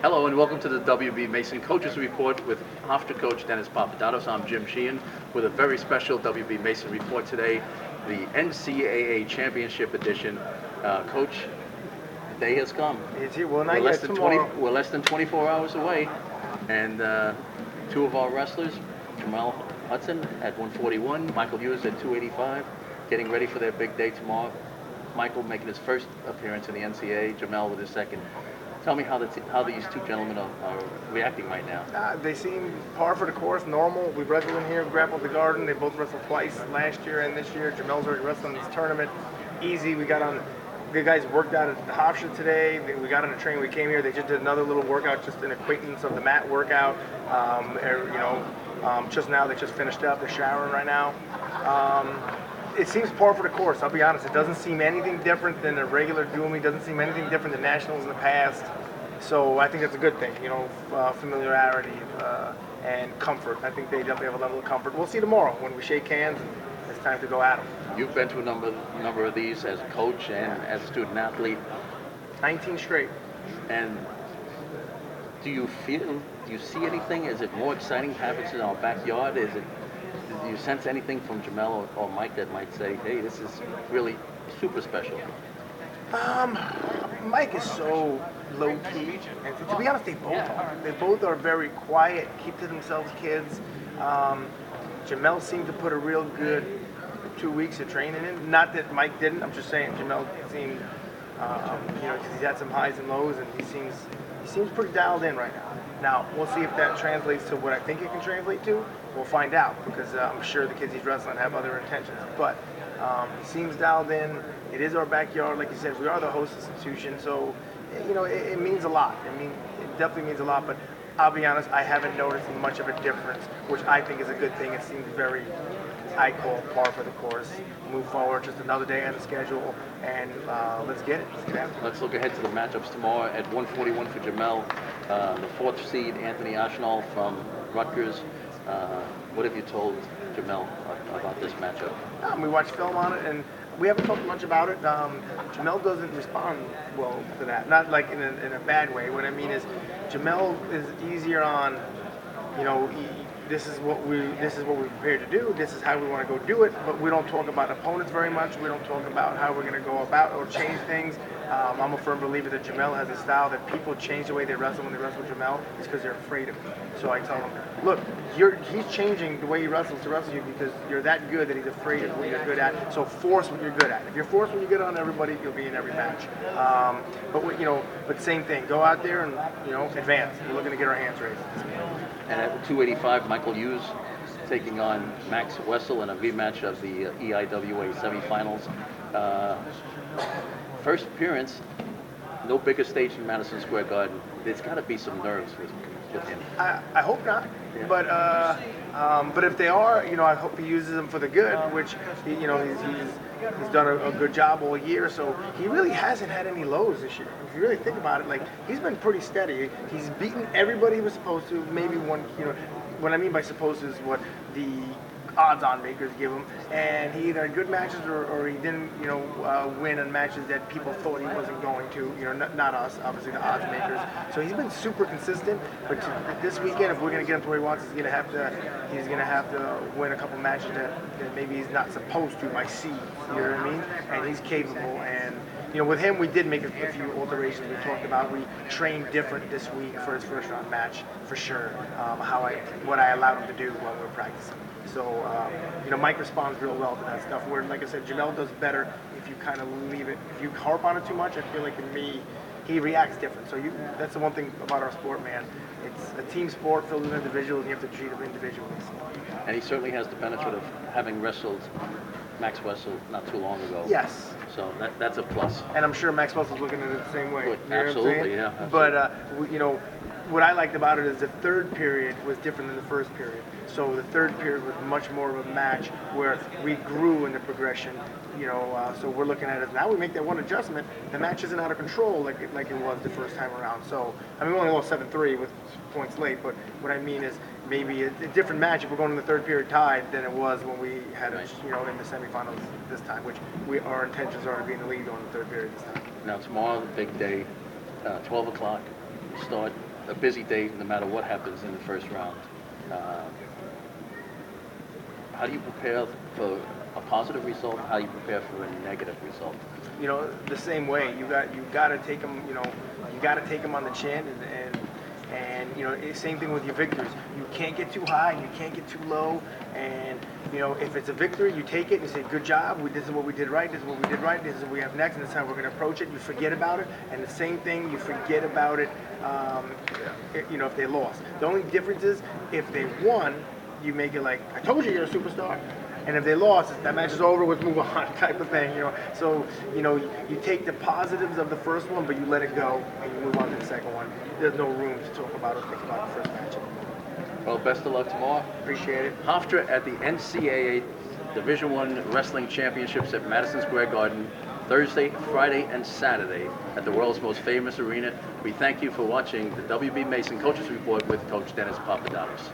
Hello and welcome to the WB Mason Coaches Report with Hofstra coach Dennis Papadatos. I'm Jim Sheehan with a very special WB Mason report today, the NCAA Championship Edition. Coach, the day has come. It's here. Well, not We're less yet. than Tomorrow. 20. We're less than 24 hours away, and two of our wrestlers, Jamal Hudson at 141, Michael Hughes at 285, getting ready for their big day tomorrow. Michael making his first appearance in the NCAA, Jamal with his second. Tell me how these two gentlemen are reacting right now. They seem par for the course, normal. We wrestled in here, grappled the garden. They both wrestled twice last year and this year. Jamel's already wrestled in this tournament. Easy. We got on. The guys worked out at the Hofstra today. We got on a train. We came here. They just did another little workout, just an acquaintance of the mat workout. Just now they just finished up. They're showering right now. It seems par for the course. I'll be honest. It doesn't seem anything different than a regular dual meet. Doesn't seem anything different than nationals in the past. So I think that's a good thing. Familiarity and comfort. I think they definitely have a level of comfort. We'll see tomorrow when we shake hands and it's time to go at them. You've been to a number of these as a coach and as a student athlete. 19 straight. And do you see anything? Is it more exciting to have it in our backyard? Do you sense anything from Jamel or Mike that might say, hey, this is really super special? Mike is so low key, and to be honest, they both are. They both are very quiet, keep to themselves kids. Jamel seemed to put a real good 2 weeks of training in. Not that Mike didn't. I'm just saying Jamel seemed, because he's had some highs and lows, and he seems pretty dialed in right now. Now we'll see if that translates to what I think it can translate to. We'll find out because I'm sure the kids he's wrestling have other intentions. But he seems dialed in. It is our backyard, like you said. We are the host institution, so it means a lot. It definitely means a lot. But I'll be honest, I haven't noticed much of a difference, which I think is a good thing. It seems very, I call par for the course. Move forward, just another day on the schedule, and let's get it. Let's look ahead to the matchups tomorrow at 141 for Jamel, the fourth seed Anthony Ashnall from Rutgers. What have you told Jamel about this matchup? We watched film on it, and we haven't talked much about it. Jamel doesn't respond well to that. Not like in a bad way. What I mean is, Jamel is easier on, this is what we're prepared to do. This is how we want to go do it. But we don't talk about opponents very much. We don't talk about how we're going to go about or change things. I'm a firm believer that Jamel has a style that people change the way they wrestle when they wrestle Jamel is because they're afraid of him. So I tell them, look, he's changing the way he wrestles to wrestle you because you're that good that he's afraid of what you're good at. So force what you're good at. If you're forced what you're good on everybody, you'll be in every match. But same thing. Go out there and advance. We're looking to get our hands raised. And at 285, Michael Hughes taking on Max Wessel in a rematch of the EIWA semifinals. First appearance, no bigger stage in Madison Square Garden. There's got to be some nerves with him. I hope not, Yeah. but if they are, I hope he uses them for the good, which he's done a good job all year. So he really hasn't had any lows this year. If you really think about it, he's been pretty steady. He's beaten everybody he was supposed to. Maybe one, what I mean by supposed to is what the odds-on makers give him, and he either had good matches or he didn't, win in matches that people thought he wasn't going to. Not us, obviously the odds makers. So he's been super consistent. But this weekend, if we're going to get him to where he wants, he's going to have to win a couple matches that maybe he's not supposed to by seed. You know what I mean? And he's capable. And with him, we did make a few alterations. We talked about we trained different this week for his first round match for sure. What I allowed him to do while we were practicing. So, Mike responds real well to that stuff. Where, like I said, Jamel does better if you kind of leave it. If you harp on it too much, I feel like in me, he reacts different. So that's the one thing about our sport, man. It's a team sport filled with individuals, and you have to treat them individually. And he certainly has the benefit of having wrestled Max Wessel not too long ago. Yes. So that's a plus. And I'm sure Max Wessel's looking at it the same way. Absolutely, yeah. Absolutely. But, what I liked about it is the third period was different than the first period. So the third period was much more of a match where we grew in the progression. So we're looking at it now. We make that one adjustment. The match isn't out of control like it was the first time around. So we only lost 7-3 with points late. But what I mean is maybe a different match if we're going in the third period tied than it was when we had it, in the semifinals this time. Which our intentions are to be in the lead going in the third period this time. Now tomorrow, the big day, 12 o'clock. start a busy day no matter what happens in the first round. How do you prepare for a positive result? How do you prepare for a negative result? You know, the same way. You got to take them. You know, you got to take them on the chin, and you know, same thing with your victories. You can't get too high, and you can't get too low. And you know, if it's a victory, you take it and you say, "Good job. This is what we did right. This is what we did right. This is what we have next, and this is how we're going to approach it." You forget about it, and the same thing, you forget about it. You know, if they lost, the only difference is if they won, you make it like, "I told you, you're a superstar." And if they lost, that match is over, let's move on, type of thing, you know. So, you know, you take the positives of the first one, but you let it go, and you move on to the second one. There's no room to talk about or think about the first match anymore. Well, best of luck tomorrow. Appreciate it. Hofstra at the NCAA Division I Wrestling Championships at Madison Square Garden, Thursday, Friday, and Saturday at the world's most famous arena. We thank you for watching the WB Mason Coaches Report with Coach Dennis Papadatos.